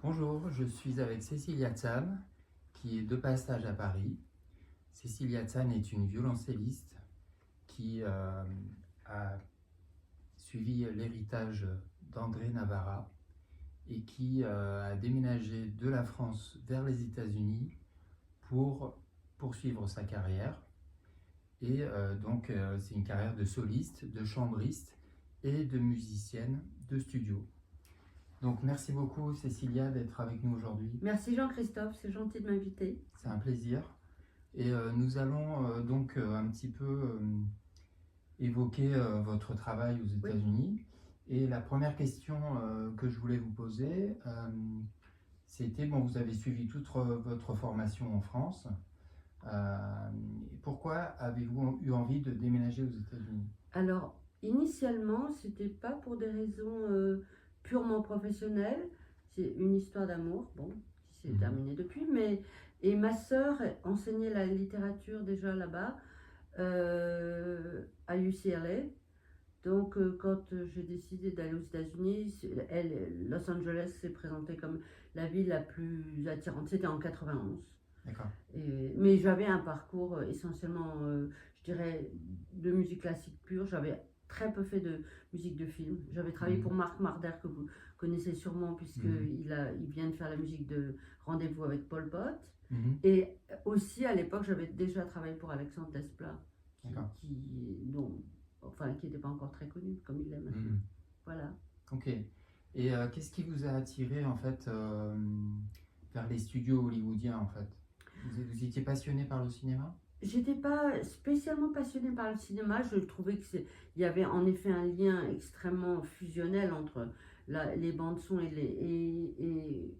Bonjour, je suis avec Cécilia Tsam, qui est de passage à Paris. Cécilia Tsam est une violoncelliste qui a suivi l'héritage d'André Navarra et qui a déménagé de la France vers les États-Unis pour poursuivre sa carrière. Et c'est une carrière de soliste, de chambriste et de musicienne de studio. Donc merci beaucoup Cécilia d'être avec nous aujourd'hui. Merci Jean-Christophe, c'est gentil de m'inviter. C'est un plaisir. Et nous allons un petit peu évoquer votre travail aux États-Unis. Et la première question que je voulais vous poser, c'était, vous avez suivi toute votre formation en France. Pourquoi avez-vous eu envie de déménager aux États-Unis? Alors, initialement, c'était pas pour des raisons purement professionnelles. C'est une histoire d'amour, qui s'est terminée depuis. Et ma sœur enseignait la littérature déjà là-bas, à UCLA. Donc, quand j'ai décidé d'aller aux États-Unis, Los Angeles s'est présenté comme la ville la plus attirante. C'était en 91. D'accord. Mais j'avais un parcours essentiellement, je dirais, de musique classique pure. J'avais très peu fait de musique de film. J'avais travaillé pour Marc Marder, que vous connaissez sûrement, puisqu'il il vient de faire la musique de Rendez-vous avec Pol Pot. Et aussi, à l'époque, j'avais déjà travaillé pour Alexandre Desplat, qui n'était pas encore très connu, comme il l'est maintenant. Voilà. Ok. Et qu'est-ce qui vous a attiré, en fait, vers les studios hollywoodiens, en fait? Vous étiez passionné par le cinéma? J'étais pas spécialement passionnée par le cinéma. Je trouvais qu'il y avait en effet un lien extrêmement fusionnel entre les bandes son et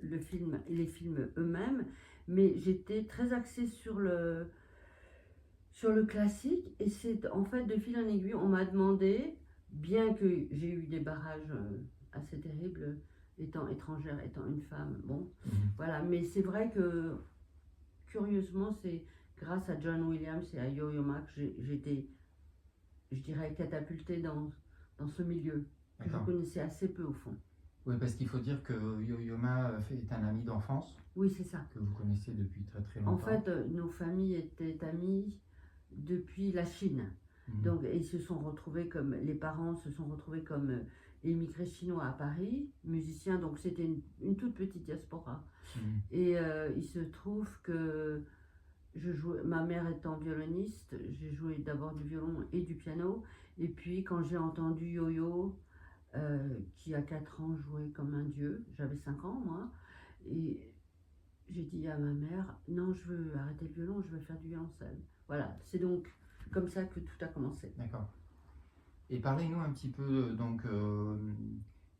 le film, les films eux-mêmes. Mais j'étais très axée sur le classique. Et c'est en fait de fil en aiguille, on m'a demandé, bien que j'ai eu des barrages assez terribles, étant étrangère, étant une femme, voilà. Mais c'est vrai que curieusement, c'est grâce à John Williams et à Yo-Yo Ma que j'étais, je dirais, catapultée dans ce milieu que je connaissais assez peu au fond. Oui, parce qu'il faut dire que Yo-Yo Ma est un ami d'enfance. Oui, c'est ça. Que vous connaissez depuis très très longtemps. En fait, nos familles étaient amies depuis la Chine. Donc, ils se sont retrouvés les parents se sont retrouvés comme émigrés chinois à Paris, musiciens, donc c'était une toute petite diaspora. Et il se trouve que ma mère étant violoniste, j'ai joué d'abord du violon et du piano. Et puis quand j'ai entendu Yo-Yo, qui à 4 ans jouait comme un dieu, j'avais 5 ans moi, et j'ai dit à ma mère, non, je veux arrêter le violon, je veux faire du violoncelle. Voilà, c'est donc comme ça que tout a commencé. D'accord. Et parlez-nous un petit peu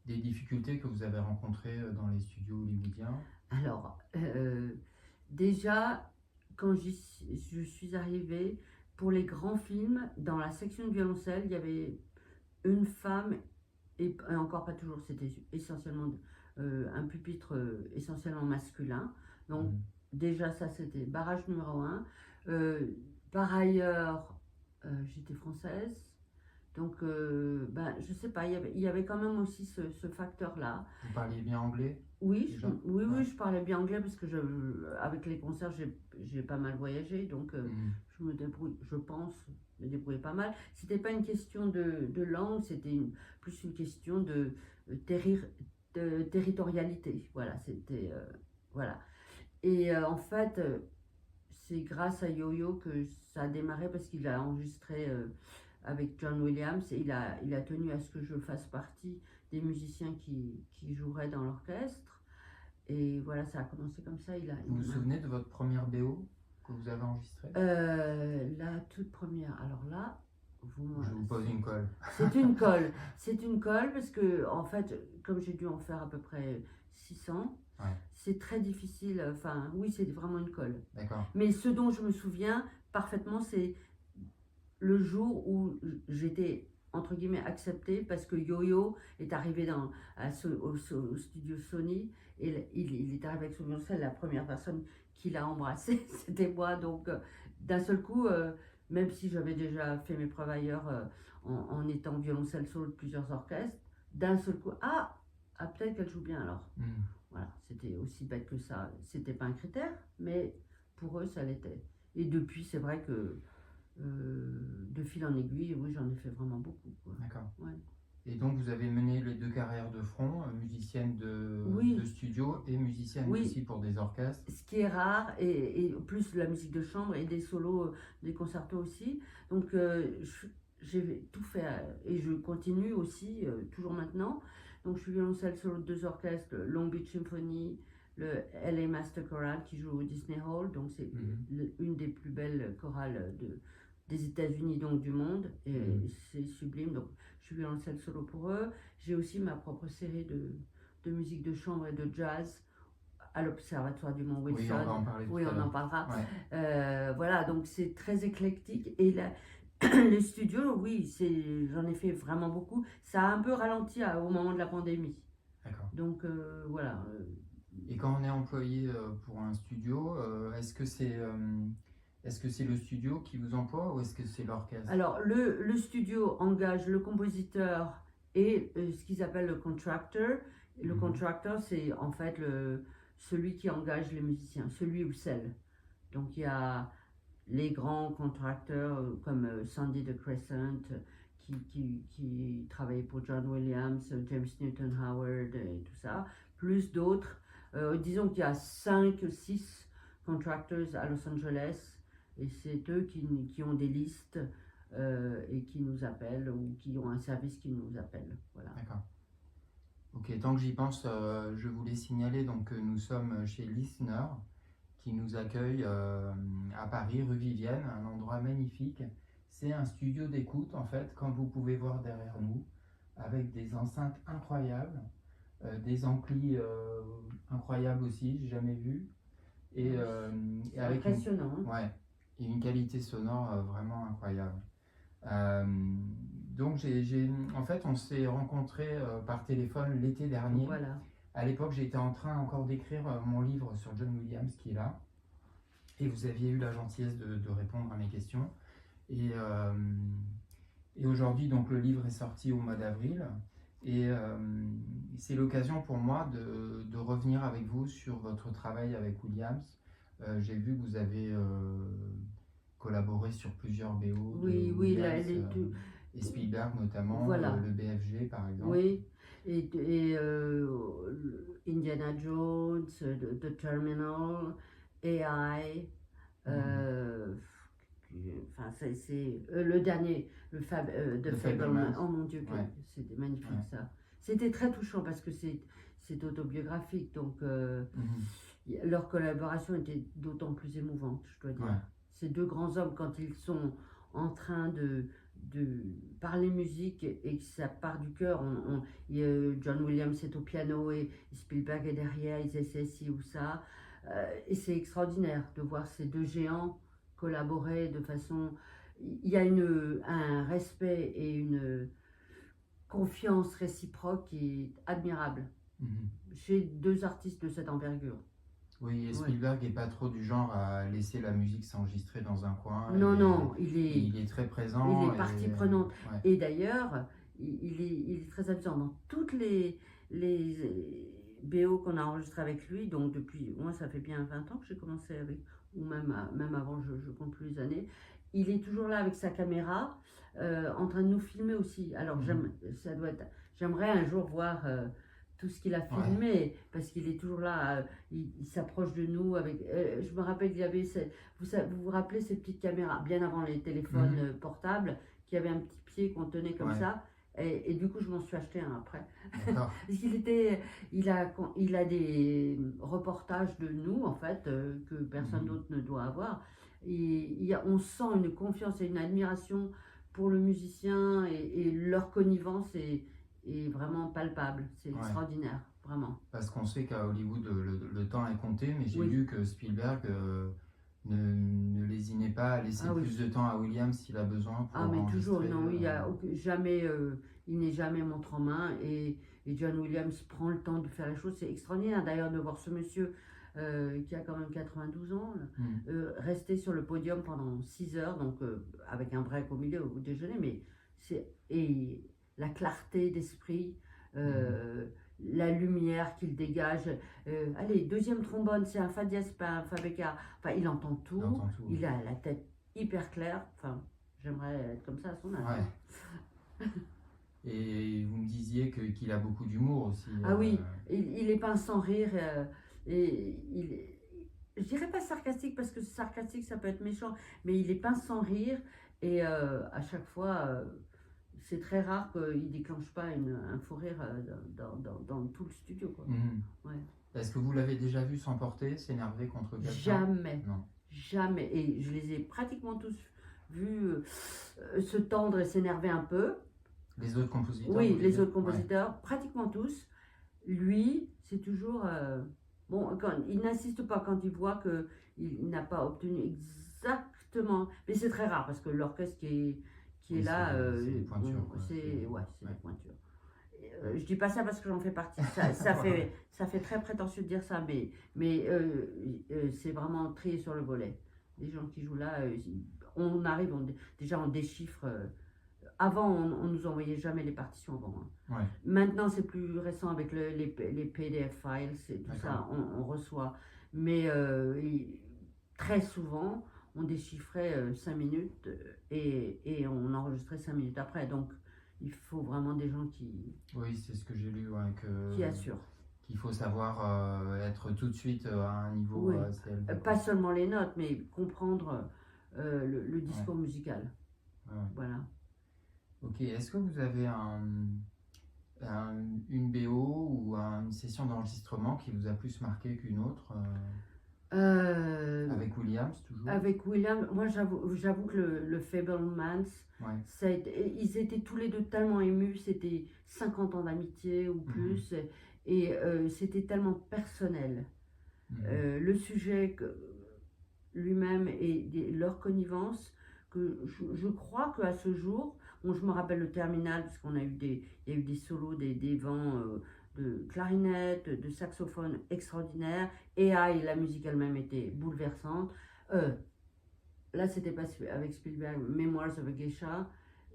des difficultés que vous avez rencontrées dans les studios hollywoodiens. Alors, déjà, quand je suis arrivée, pour les grands films, dans la section de violoncelle, il y avait une femme, et encore pas toujours, c'était essentiellement un pupitre essentiellement masculin. Donc, déjà, ça, c'était barrage numéro 1. Par ailleurs, j'étais française. Donc, je sais pas, il y avait quand même aussi ce facteur-là. Vous parliez bien anglais? Oui, oui, je parlais bien anglais parce que avec les concerts, j'ai pas mal voyagé, donc je me débrouille, je pense, me débrouiller pas mal. C'était pas une question de langue, c'était plus une question de territorialité. Voilà, c'était voilà. Et en fait, c'est grâce à Yo-Yo que ça a démarré parce qu'il a enregistré avec John Williams et il a tenu à ce que je fasse partie des musiciens qui joueraient dans l'orchestre. Et voilà, ça a commencé comme ça. Vous vous souvenez de votre première BO que vous avez enregistrée? La toute première, alors là, je vous pose une colle. C'est une colle. C'est une colle parce que, en fait, comme j'ai dû en faire à peu près 600, c'est très difficile. Enfin, oui, c'est vraiment une colle. D'accord. Mais ce dont je me souviens parfaitement, c'est le jour où j'étais entre guillemets acceptée parce que Yo-Yo est arrivé au studio Sony et il est arrivé avec son violoncelle. La première personne qui l'a embrassé, c'était moi. Donc, d'un seul coup, même si j'avais déjà fait mes preuves ailleurs en étant violoncelle solo de plusieurs orchestres, d'un seul coup, peut-être qu'elle joue bien alors. Voilà, c'était aussi bête que ça. C'était pas un critère, mais pour eux, ça l'était. Et depuis, c'est vrai que de fil en aiguille, oui, j'en ai fait vraiment beaucoup, quoi. D'accord. Ouais. Et donc, vous avez mené les deux carrières de front, musicienne de Oui, studio et musicienne oui. aussi pour des orchestres. Ce qui est rare, et plus de la musique de chambre et des solos, des concertos aussi. Donc, j'ai tout fait et je continue aussi, toujours maintenant. Donc, je suis violoncelle solo de 2 orchestres, le Long Beach Symphony, le LA Master Chorale qui joue au Disney Hall. Donc, c'est une des plus belles chorales des États-Unis, donc du monde. Et c'est sublime. Donc, je suis violoncelle solo pour eux. J'ai aussi ma propre série de musique de chambre et de jazz à l'Observatoire du Mont Wilson. Oui, on va en parler tout Oui, à on l'heure. en parlera. Ouais. Voilà, donc c'est très éclectique. Et les studios, oui, j'en ai fait vraiment beaucoup. Ça a un peu ralenti au moment de la pandémie. D'accord. Donc voilà. Et quand on est employé pour un studio, est-ce que c'est le studio qui vous emploie ou est-ce que c'est l'orchestre? Alors, le studio engage le compositeur et ce qu'ils appellent le contractor. Le contractor, c'est en fait celui qui engage les musiciens, celui ou celle. Donc, il y a les grands contracteurs comme Sandy de Crescent qui travaillait pour John Williams, James Newton Howard et tout ça, plus d'autres. Disons qu'il y a 5-6 contractors à Los Angeles et c'est eux qui ont des listes et qui nous appellent ou qui ont un service qui nous appelle. Voilà. D'accord. Ok, tant que j'y pense, je voulais signaler donc, que nous sommes chez Listener qui nous accueille à Paris, rue Vivienne, un endroit magnifique. C'est un studio d'écoute en fait, comme vous pouvez voir derrière nous, avec des enceintes incroyables, des amplis incroyables aussi, j'ai jamais vu. Et avec impressionnant. Ouais, et une qualité sonore vraiment incroyable. Donc en fait, on s'est rencontrés par téléphone l'été dernier. Voilà. À l'époque, j'étais en train encore d'écrire mon livre sur John Williams, qui est là. Et vous aviez eu la gentillesse de répondre à mes questions. Et aujourd'hui, donc, le livre est sorti au mois d'avril. Et c'est l'occasion pour moi de revenir avec vous sur votre travail avec Williams. J'ai vu que vous avez collaboré sur plusieurs BO de Williams, et Spielberg notamment, voilà. Le BFG par exemple. Oui, et Indiana Jones, The Terminal, AI, enfin c'est le dernier, The Fabelmans. Oh mon Dieu, c'était magnifique ça. C'était très touchant parce que c'est autobiographique, donc leur collaboration était d'autant plus émouvante, je dois dire. Ces deux grands hommes, quand ils sont en train de parler musique et que ça part du cœur, John Williams est au piano et Spielberg est derrière, ils essaient ci ou ça, et c'est extraordinaire de voir ces deux géants collaborer de façon... Il y a un respect et une confiance réciproque qui est admirable chez deux artistes de cette envergure. Oui, et Spielberg n'est pas trop du genre à laisser la musique s'enregistrer dans un coin. Non, il est très présent. Il est partie prenante. Et d'ailleurs, il est très amusant. Dans toutes les BO qu'on a enregistrées avec lui, donc depuis, moi ça fait bien 20 ans que j'ai commencé avec, ou même avant, je compte plus les années, il est toujours là avec sa caméra, en train de nous filmer aussi. Alors j'aimerais un jour voir... tout ce qu'il a filmé, parce qu'il est toujours là, il s'approche de nous avec... je me rappelle qu'il y avait... Vous vous rappelez ces petites caméras, bien avant les téléphones portables, qui avaient un petit pied qu'on tenait comme ça, et du coup je m'en suis acheté un après. Parce il a des reportages de nous, en fait, que personne d'autre ne doit avoir. Et on sent une confiance et une admiration pour le musicien, et leur connivence est vraiment palpable, c'est extraordinaire, vraiment. Parce qu'on sait qu'à Hollywood, le temps est compté, mais j'ai vu que Spielberg ne lésinait pas à laisser plus de temps à Williams s'il a besoin pour mais toujours, non, il n'est jamais montre en main, et John Williams prend le temps de faire les choses, c'est extraordinaire d'ailleurs de voir ce monsieur qui a quand même 92 ans, rester sur le podium pendant 6 heures, donc avec un break au milieu au déjeuner, mais et la clarté d'esprit, la lumière qu'il dégage. Allez, deuxième trombone, c'est un fa dièse, pas un fa bécard. Enfin, il entend tout. Il entend tout, Il a la tête hyper claire. Enfin, j'aimerais être comme ça à son âge. Ouais. Et vous me disiez qu'il a beaucoup d'humour aussi. Ah oui, il est pince sans rire. Et je dirais pas sarcastique parce que sarcastique ça peut être méchant, mais il est pince sans rire. Et à chaque fois, c'est très rare qu'il déclenche pas un fou rire dans tout le studio, quoi. Ouais. Est-ce que vous l'avez déjà vu s'emporter, s'énerver contre quelqu'un? Jamais. Non. Jamais. Et je les ai pratiquement tous vus se tendre et s'énerver un peu. Les autres compositeurs? Oui, les autres compositeurs, pratiquement tous. Lui, c'est toujours... bon, il n'insiste pas quand il voit qu'il n'a pas obtenu exactement... Mais c'est très rare parce que l'orchestre qui est là... c'est des pointures. C'est des pointures. Je dis pas ça parce que j'en fais partie. Ça fait très prétentieux de dire ça, mais c'est vraiment trié sur le volet. Les gens qui jouent là, on arrive, déjà on déchiffre... Avant, on nous envoyait jamais les partitions avant. Hein. Ouais. Maintenant, c'est plus récent avec les PDF files et tout ça, on reçoit. Mais très souvent, on déchiffrait 5 minutes et on enregistrait 5 minutes après. Donc, il faut vraiment des gens qui... Oui, c'est ce que j'ai lu. Qui assurent. Qu'il faut savoir être tout de suite à un niveau assez élevé. Pas seulement les notes, mais comprendre le discours musical. Ouais. Voilà. Ok, est-ce que vous avez une BO ou une session d'enregistrement qui vous a plus marqué qu'une autre avec Williams, toujours? Avec Williams, moi j'avoue que le Fabelmans, ils étaient tous les deux tellement émus, c'était 50 ans d'amitié ou plus, et c'était tellement personnel. Le sujet lui-même et leur connivence, que je crois qu'à ce jour, bon, je me rappelle le terminal, parce qu'on a il y a eu des solos, des vents de clarinette, de saxophone extraordinaires, et la musique elle-même était bouleversante. Là, c'était pas avec Spielberg, Memoirs of a Geisha,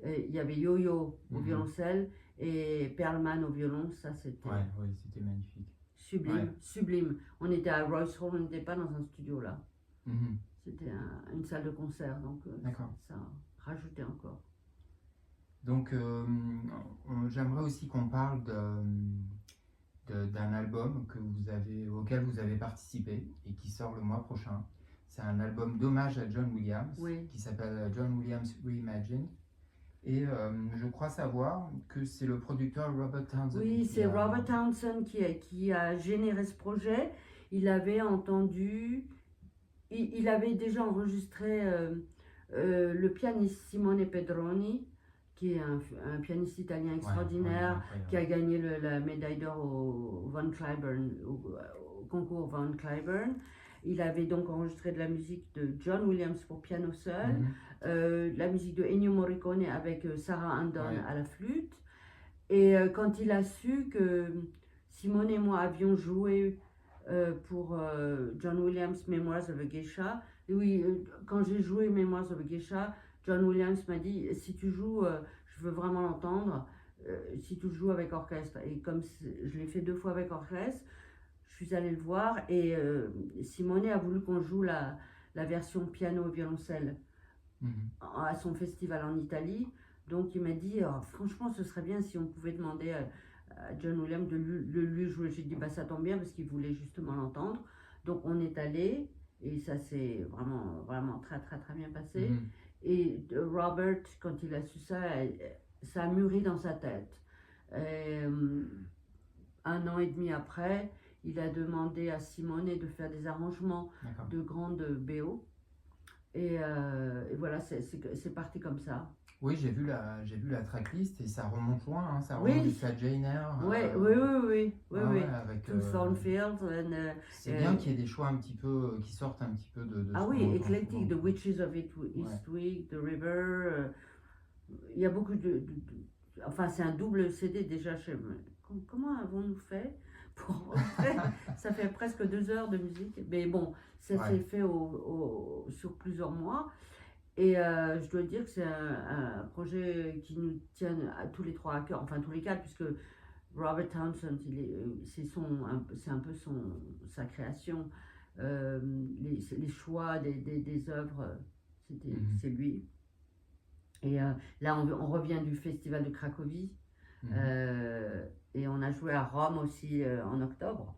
il y avait Yo-Yo au violoncelle et Perlman au violon, ça c'était... Ouais, c'était magnifique. Sublime, sublime. On était à Royce Hall, on n'était pas dans un studio là. C'était une salle de concert, donc ça rajoutait encore. Donc, j'aimerais aussi qu'on parle d'un album auquel vous avez participé et qui sort le mois prochain. C'est un album d'hommage à John Williams qui s'appelle John Williams Reimagined. Et je crois savoir que c'est le producteur Robert Townsend. Oui, c'est Robert Townsend qui a généré ce projet. Il avait entendu... Il avait déjà enregistré le pianiste Simone Pedroni, qui est un pianiste italien extraordinaire, qui a gagné la médaille d'or au concours Von Cliburn. Il avait donc enregistré de la musique de John Williams pour piano seul, la musique de Ennio Morricone avec Sarah Andon à la flûte. Et quand il a su que Simone et moi avions joué pour John Williams Memoirs of a Geisha. Et oui, quand j'ai joué Memoirs of a Geisha, John Williams m'a dit si tu joues, je veux vraiment l'entendre, si tu joues avec orchestre. Et comme je l'ai fait 2 fois avec orchestre, je suis allée le voir et Simone a voulu qu'on joue la version piano et violoncelle à son festival en Italie. Donc il m'a dit franchement, ce serait bien si on pouvait demander à John Williams de lui jouer. J'ai dit ça tombe bien parce qu'il voulait justement l'entendre. Donc on est allé et ça s'est vraiment, vraiment très très très bien passé. Et Robert, quand il a su ça, ça a mûri dans sa tête. Et, 1 an et demi après, il a demandé à Simone de faire des arrangements de grandes BO. Et voilà, c'est parti comme ça. Oui, j'ai vu la tracklist et ça remonte loin, ça remonte jusqu'à Jane Eyre. Oui. Avec To Thornfield. C'est bien qu'il y ait des choix un petit peu qui sortent un petit peu de ah oui, éclectique, The Witches of Eastwick, The River. Il y a beaucoup enfin, c'est un double CD déjà. Comment avons-nous fait pour ça fait presque 2 heures de musique, mais bon, ça s'est fait sur plusieurs mois. Et je dois dire que c'est un projet qui nous tient à tous les 3 à cœur, enfin tous les 4, puisque Robert Townsend, c'est un peu sa création. Les choix des œuvres, c'est lui. Et là, on revient du festival de Cracovie. Et on a joué à Rome aussi en octobre.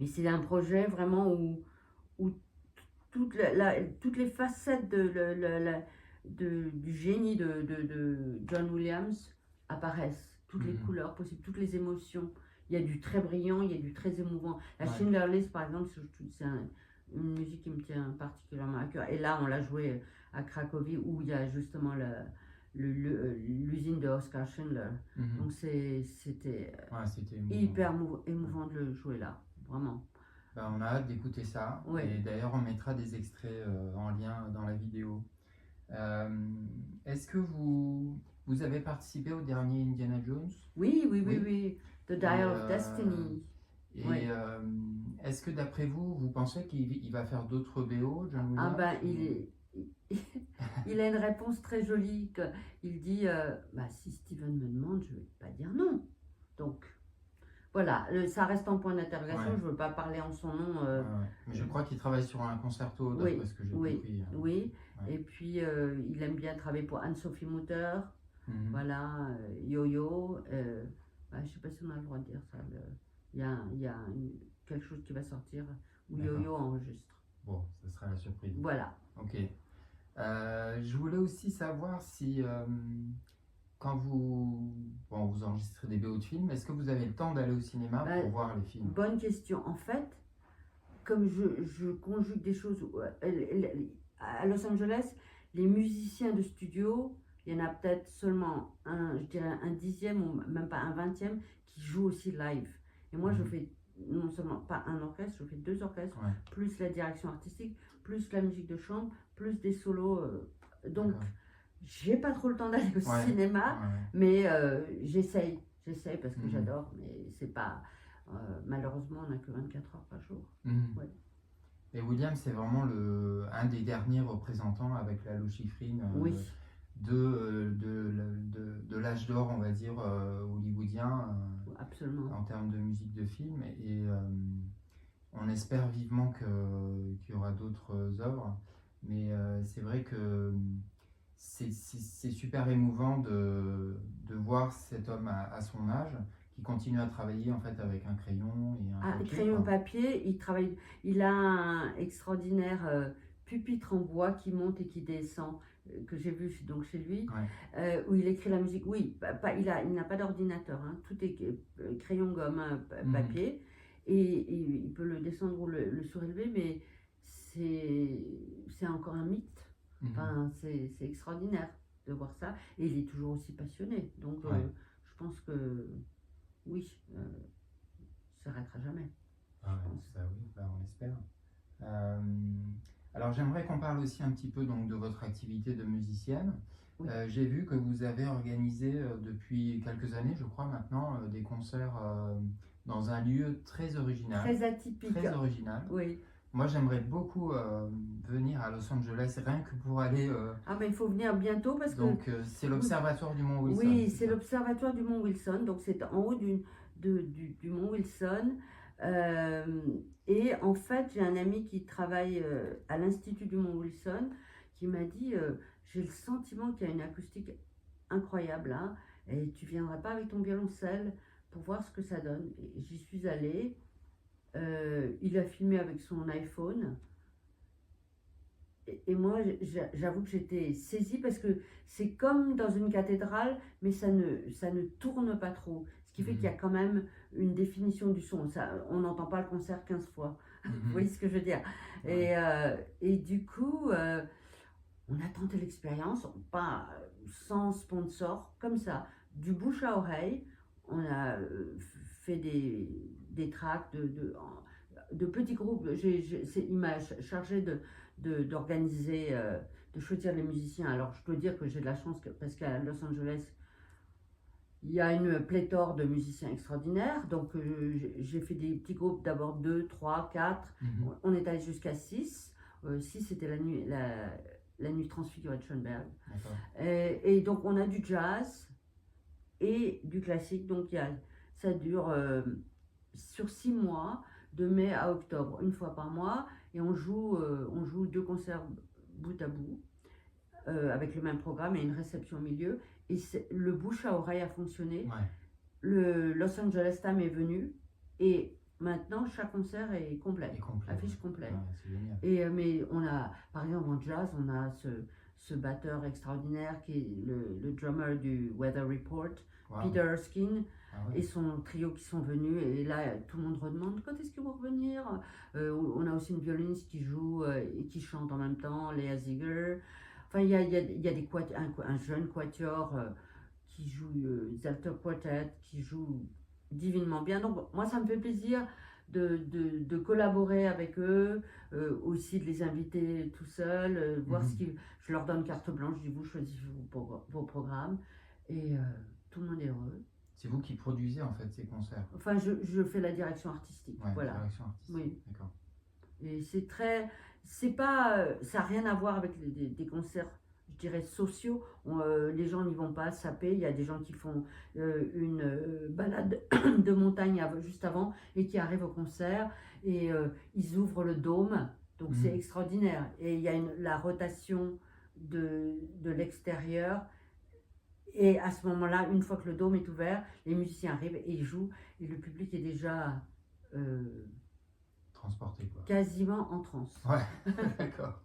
Mais c'est un projet vraiment où toutes les facettes du génie de John Williams apparaissent. Toutes les couleurs possibles, toutes les émotions. Il y a du très brillant, il y a du très émouvant. La Schindler's List, par exemple, c'est une musique qui me tient particulièrement à cœur. Et là, on l'a joué à Cracovie, où il y a justement l'usine de Oskar Schindler. Donc c'était hyper émouvant de le jouer là, vraiment. Ben, on a hâte d'écouter ça. Et d'ailleurs, on mettra des extraits en lien dans la vidéo. Est-ce que vous avez participé au dernier Indiana Jones? Oui. The Dial of Destiny. Et est-ce que d'après vous, vous pensez qu'il va faire d'autres BO, John Williams? Ah ben, il a une réponse très jolie. Il dit, si Steven me demande, je ne vais pas dire non. Donc, voilà, ça reste en point d'interrogation. Je ne veux pas parler en son nom. Mais je crois qu'il travaille sur un concerto, d'après ce que j'ai compris. Oui. Et puis, il aime bien travailler pour Anne-Sophie Mutter. Voilà, Yo-Yo. Je ne sais pas si on a le droit de dire ça. Il y a quelque chose qui va sortir où Yo-Yo enregistre. Bon, ce sera la surprise. Voilà. Ok. Je voulais aussi savoir si, quand vous enregistrez des BO de films, est-ce que vous avez le temps d'aller au cinéma pour voir les films? Bonne question. En fait, comme je conjugue des choses, à Los Angeles, les musiciens de studio, il y en a peut-être seulement je dirais un dixième ou même pas un vingtième qui jouent aussi live. Et moi, je fais non seulement pas un orchestre, je fais 2 orchestres, plus la direction artistique, plus la musique de chambre, plus des solos. Donc, j'ai pas trop le temps d'aller au cinéma, mais j'essaye parce que j'adore, mais c'est pas. Malheureusement, on n'a que 24 heures par jour. Et Williams, c'est vraiment un des derniers représentants avec la Lochifrine de l'âge d'or, on va dire, hollywoodien, absolument, en termes de musique de film. Et on espère vivement qu'il y aura d'autres œuvres. Mais c'est vrai que c'est super émouvant de voir cet homme à son âge qui continue à travailler en fait avec un crayon et un papier. Crayon papier, il a un extraordinaire pupitre en bois qui monte et qui descend, que j'ai vu donc chez lui, où il écrit la musique. Oui, il n'a pas d'ordinateur, tout est crayon, gomme, papier, et il peut le descendre ou le surélever, mais c'est encore un mythe. Enfin, c'est extraordinaire de voir ça, et il est toujours aussi passionné. Donc, je pense que oui, ça s'arrêtera jamais. On espère. Alors j'aimerais qu'on parle aussi un petit peu donc, de votre activité de musicienne. J'ai vu que vous avez organisé depuis quelques années, je crois maintenant, des concerts dans un lieu très original. Très atypique. Très original. Oui. Moi j'aimerais beaucoup venir à Los Angeles, rien que pour aller... mais il faut venir bientôt parce que... Donc c'est l'observatoire du Mont Wilson. Oui, c'est l'observatoire du Mont Wilson, donc c'est en haut du Mont Wilson. Et en fait, j'ai un ami qui travaille à l'Institut du Mont Wilson qui m'a dit j'ai le sentiment qu'il y a une acoustique incroyable là, et tu viendrais pas avec ton violoncelle pour voir ce que ça donne. Et j'y suis allée. Il a filmé avec son iPhone. Et moi, j'avoue que j'étais saisie parce que c'est comme dans une cathédrale, mais ça ne tourne pas trop. Ce qui fait qu'il y a quand même une définition du son. On n'entend pas le concert 15 fois. Vous voyez ce que je veux dire? Et du coup, on a tenté l'expérience, pas sans sponsor, comme ça, du bouche à oreille. On a fait des tracks de petits groupes. Il m'a chargé d'organiser, de choisir les musiciens. Alors je peux dire que j'ai de la chance parce qu'à Los Angeles, il y a une pléthore de musiciens extraordinaires. Donc j'ai fait des petits groupes, d'abord 2, 3, 4. On est allé jusqu'à 6. 6, c'était la nuit transfigurée de Schoenberg. Et donc on a du jazz, et du classique. Donc ça dure sur 6 mois, de mai à octobre, une fois par mois, et on joue 2 concerts bout à bout, avec le même programme et une réception au milieu. Et le bouche à oreille a fonctionné. Ouais. Le Los Angeles Times est venu, et maintenant chaque concert est complet, affiche complète. Ouais, c'est génial. Et, mais on a, par exemple en jazz, on a ce batteur extraordinaire qui est le drummer du Weather Report, Wow. Peter Erskine, Ah ouais. et son trio qui sont venus. Et là, tout le monde redemande quand est-ce qu'ils vont revenir. On a aussi une violoniste qui joue et qui chante en même temps, Léa Ziegler. Enfin, il y a des un jeune quatuor qui joue des alto quartet, qui joue divinement bien. Donc moi, ça me fait plaisir de collaborer avec eux, aussi de les inviter tout seuls, voir ce qu'ils... Je leur donne carte blanche, je dis vous choisissez vos programmes, et tout le monde est heureux. C'est vous qui produisez en fait ces concerts? Enfin, je fais la direction artistique, Ouais, voilà. direction artistique. Oui. D'accord. Et c'est très... C'est pas... ça n'a rien à voir avec des concerts, je dirais, sociaux. Les gens n'y vont pas saper. Il y a des gens qui font une balade de montagne juste avant et qui arrivent au concert, et ils ouvrent le dôme. Donc c'est extraordinaire. Et il y a la rotation de l'extérieur. Et à ce moment-là, une fois que le dôme est ouvert, les musiciens arrivent et ils jouent. Et le public est déjà... transporté quoi. Quasiment en transe. Ouais, d'accord.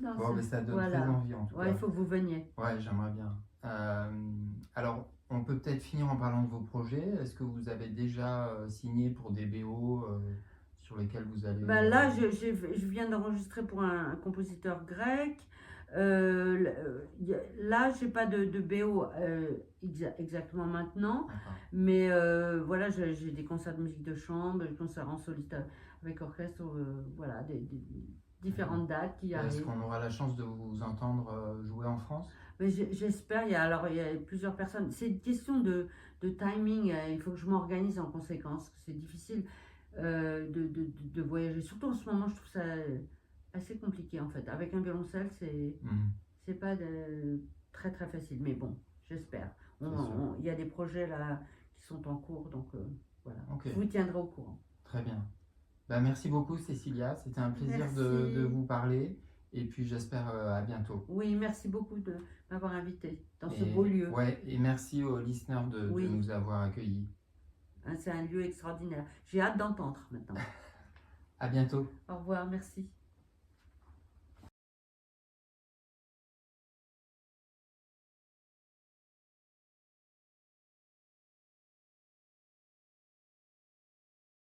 Bon, mais ça donne voilà. très envie en tout Ouais, cas. il faut que vous veniez. Ouais, j'aimerais bien. Alors, on peut peut-être finir en parlant de vos projets. Est-ce que vous avez déjà signé pour des BO sur lesquels vous allez... Ben là, je viens d'enregistrer pour un compositeur grec. Là, j'ai pas de BO exactement maintenant, mais voilà, j'ai des concerts de musique de chambre, des concerts en solitaire avec orchestre, voilà, des différentes dates qui arrivent. Est-ce qu'on aura la chance de vous entendre jouer en France? J'espère. Il y a plusieurs personnes. C'est une question de timing. Il faut que je m'organise en conséquence. C'est difficile de voyager. Surtout en ce moment, je trouve ça assez compliqué en fait. Avec un violoncelle, c'est pas très très facile. Mais bon, j'espère. Il y a des projets là qui sont en cours, donc voilà. Okay. Je vous tiendrai au courant. Très bien. Ben, merci beaucoup Cécilia. C'était un plaisir de vous parler. Et puis j'espère à bientôt. Oui, merci beaucoup de m'avoir invité dans ce beau lieu. Ouais, et merci aux listeners de nous avoir accueillis. C'est un lieu extraordinaire. J'ai hâte d'entendre maintenant. À bientôt. Au revoir, merci.